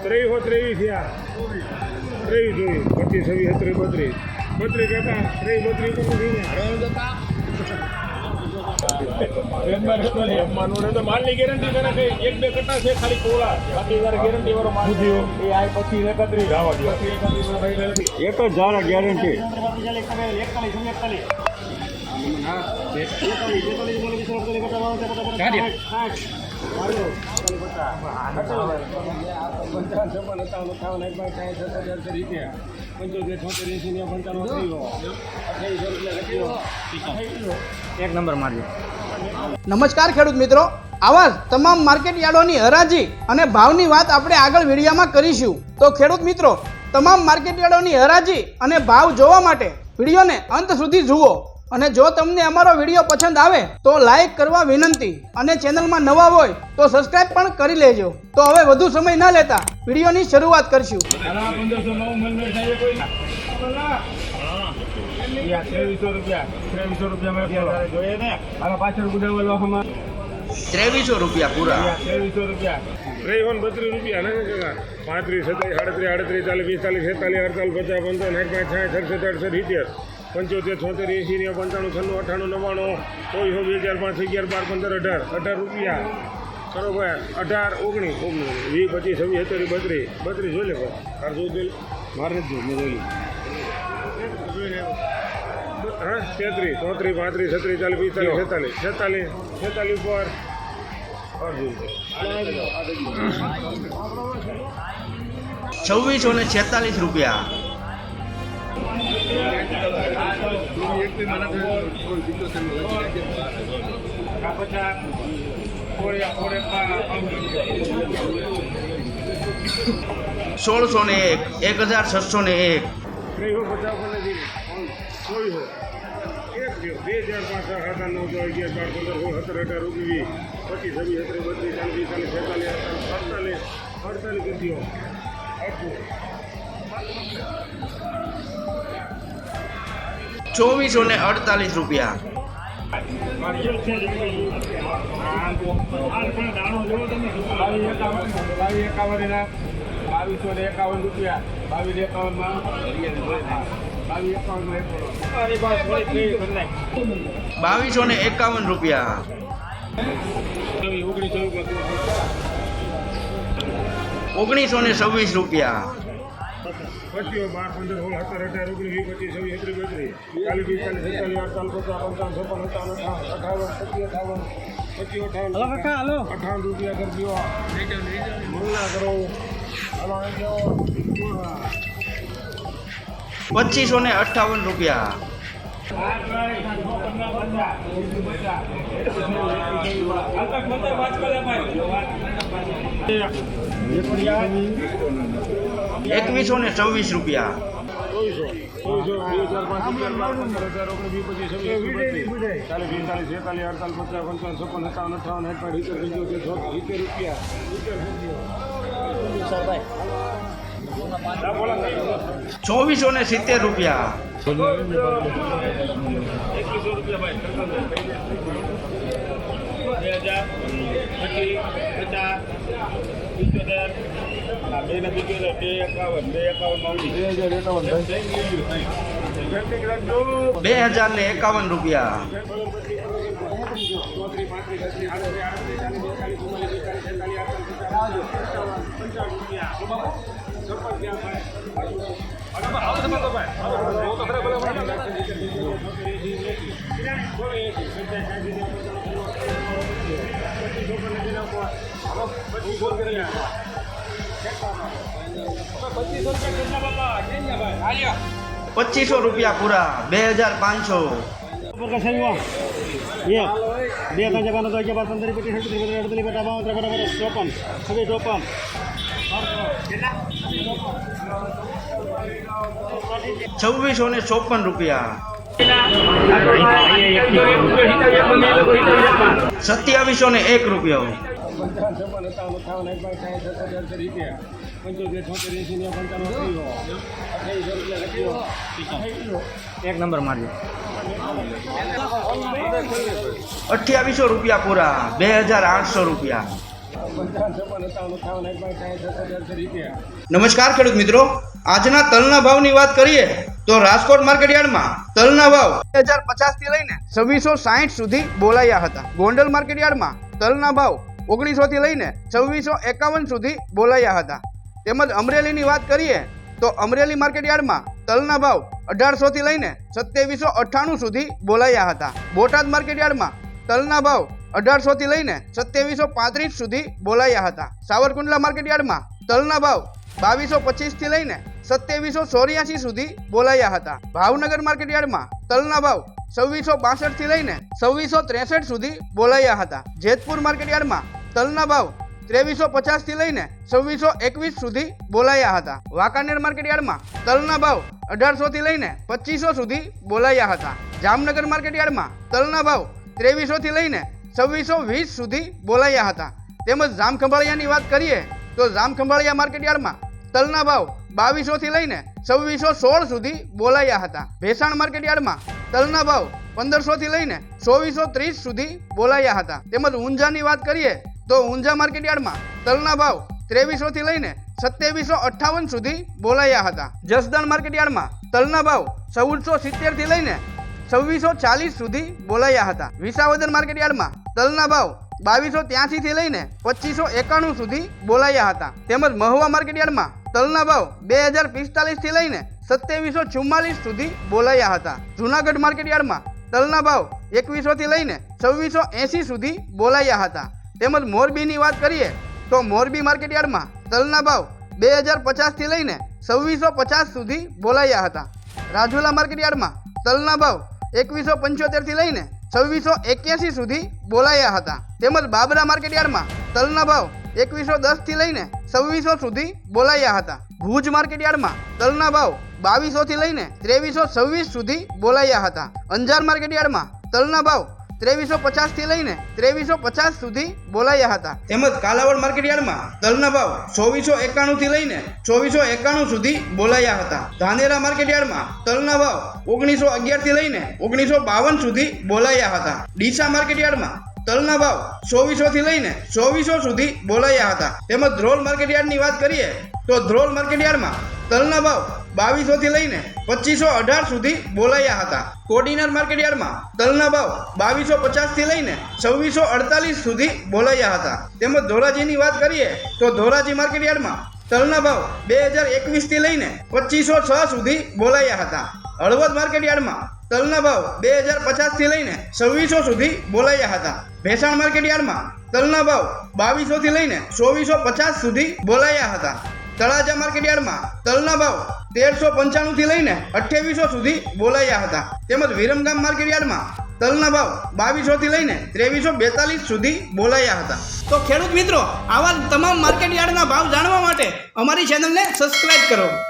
ત્રેવીસો ત્રેવીસ થયા 23 25 26 32 32 કાકા 23 માલની ગેરંટી કરે છે 1-2 કટ્ટા છે ખાલી કોળા બાકી ગેરંટી વાળો માલ એ આ પછી 31 એ તો જાણે ગેરંટી એક નંબર મારજો. નમસ્કાર ખેડૂત મિત્રો, આવા જ તમામ માર્કેટ યાર્ડોની હરાજી અને ભાવની વાત આપણે આગળ વિડીયોમાં કરીશું. તો ખેડૂત મિત્રો, તમામ માર્કેટ યાર્ડોની હરાજી અને ભાવ જોવા માટે વિડીયોને અંત સુધી જુઓ. અને જો તમને અમારો વિડીયો પસંદ આવે તો લાઈક કરવા વિનંતી અને ચેનલમાં નવા હોય તો સબસ્ક્રાઇબ પણ કરી લેજો. તો હવે વધુ સમય ન લેતા વિડીયોની શરૂઆત કરશું. 2300 રૂપિયા પૂરા. 2300 રૂપિયા 32 રૂપિયા 35 37 38 39 40 45 46 57 58 60 70 80 85 96 97 98 99 100 2000 5 11 12 15 18 18 રૂપિયા કરો ભાઈ 18 19 20 25 26 27 32 જોઈ લે મારે જ મેં જોઈ હા 33 34 35 36 40 45 46 ₹2646 રૂપિયા. ₹1601 ₹2448 રૂપિયા. ₹2251 રૂપિયા. ₹1926 રૂપિયા. 12 15 16 17 18 58 રૂપિયા કરજો મંગલા કરો. ₹2558 રૂપિયા. 2126 રૂપિયા. 2470 રૂપિયા. 2051 રૂપિયા. 2500 રૂપિયા પૂરા. 2500. ₹2654 રૂપિયા. 2701 રૂપિયા. એક નંબર મારજો. 2800 રૂપિયા પૂરા. 2800 રૂપિયા. નમસ્કાર ખેડૂત મિત્રો, આજના તલના ભાવની વાત કરીએ તો રાજકોટ માર્કેટ યાર્ડમાં તલના ભાવ 2050 થી લઈને 2660 સુધી બોલાયા હતા. ગોંડલ માર્કેટ યાર્ડમાં તલના ભાવ 1900 થી લઈને 2651 સુધી બોલાયા હતા. તેમજ અમરેલીની વાત કરીએ તો અમરેલી માર્કેટ યાર્ડમાં તલના ભાવ 1800 થી લઈને 2798 સુધી બોલાયા હતા. બોટાદ માર્કેટ યાર્ડમાં તલના ભાવ 1800 થી લઈને 2735 સુધી બોલાયા હતા. સાવરકુંડલા માર્કેટ યાર્ડમાં તલના ભાવ 2225 થી લઈને 2784 સુધી બોલાયા હતા. ભાવનગર માર્કેટ યાર્ડમાં તલના ભાવ 2662 થી લઈને 2663 સુધી બોલાયા હતા. જેતપુર માર્કેટ યાર્ડમાં તલના ભાવ 2350 થી લઈને 2621 સુધી બોલાયા હતા. વાંકાનેર માર્કેટ યાર્ડમાં તલના ભાવ 1800 થી લઈને 2500 સુધી બોલાયા હતા. જામનગર માર્કેટ યાર્ડમાં તલના ભાવ 2300 થી લઈને 2620 સુધી બોલાયા હતા. તેમજ જામખંભાળિયાની વાત કરીએ તો જામખંભાળિયા માર્કેટ યાર્ડમાં તલના ભાવ 2200 થી લઈને 2616 સુધી બોલાયા હતા. ભેસાણ માર્કેટ યાર્ડમાં તલના ભાવ 1500 થી લઈને 2430 સુધી બોલાયા હતા. તેમજ ઊંઝાની વાત કરીએ તો ઊંઝા માર્કેટ યાર્ડમાં તલના ભાવ 2300 થી લઈને 2758 સુધી બોલાયા હતા. જસદણ માર્કેટ યાર્ડમાં તલના ભાવ 1470 થી લઈને 2640 સુધી બોલાયા હતા. વિસાવદર માર્કેટ યાર્ડમાં તલના ભાવ 2283 થી લઈને 2591 સુધી બોલાયા હતા. તેમજ મહુવા માર્કેટ યાર્ડમાં તલના ભાવ 2045 થી લઈને 2744 સુધી બોલાયા હતા. જૂનાગઢ માર્કેટ યાર્ડમાં તલના ભાવ 2100 થી લઈને 2680 સુધી બોલાયા હતા. તેમજ મોરબીની વાત કરીએ તો મોરબી માર્કેટ યાર્ડમાં તલના ભાવ 2050 થી લઈને 2650 સુધી બોલાયા હતા. રાજુલા માર્કેટ યાર્ડમાં તલના ભાવ 2175 થી લઈને 2681 સુધી બોલાયા હતા. તેમજ બાબરા માર્કેટ યાર્ડમાં તલના ભાવ 2110 થી લઈને 2600 સુધી બોલાયા હતા. ભુજ માર્કેટ યાર્ડમાં તલના ભાવ 2200 થી લઈને 2326 સુધી બોલાયા હતા. અંજાર માર્કેટ યાર્ડમાં તલના ભાવ 2350 થી લઈને 2350 સુધી બોલાયા હતા. તેમજ કાલાવડ માર્કેટ યાર્ડમાં તલના ભાવ 2491 થી લઈને 2491 સુધી બોલાયા હતા. ધાનેરા માર્કેટ યાર્ડમાં તલના ભાવ 1911 થી લઈને 1952 સુધી બોલાયા હતા. ડીસા માર્કેટ યાર્ડમાં તલના ભાવ 2400 થી લઈને 2400 સુધી બોલાયા હતા. તેમજ ધ્રોલ માર્કેટ યાર્ડની વાત કરીએ તો ધ્રોલ માર્કેટ યાર્ડમાં તલના ભાવ 2200 થી લઈને 2518 સુધી બોલાયા હતા. કોડીનાર માર્કેટ યાર્ડમાં તલના ભાવ 2250 થી લઈને 2648 સુધી બોલાયા હતા. તેમજ ધોરાજીની વાત કરીએ તો ધોરાજી માર્કેટ યાર્ડમાં તલના ભાવ 2021 થી લઈને 2506 સુધી બોલાયા હતા. હળવદ માર્કેટ યાર્ડમાં તલના ભાવ 2050 થી લઈને 2600 સુધી બોલાયા હતા. ભેસાણ માર્કેટ યાર્ડમાં તલના ભાવ 2200 થી લઈને 2450 સુધી બોલાયા હતા. તળાજા માર્કેટ યાર્ડમાં તલના ભાવ 1395 થી લઈને 2800 સુધી બોલાયા હતા. તેમજ વિરમગામ માર્કેટ યાર્ડમાં તલના ભાવ 2200 થી લઈને 2342 સુધી બોલાયા હતા. તો ખેડૂત મિત્રો, આવા તમામ માર્કેટ યાર્ડના ભાવ જાણવા માટે અમારી ચેનલને સબસ્ક્રાઇબ કરો.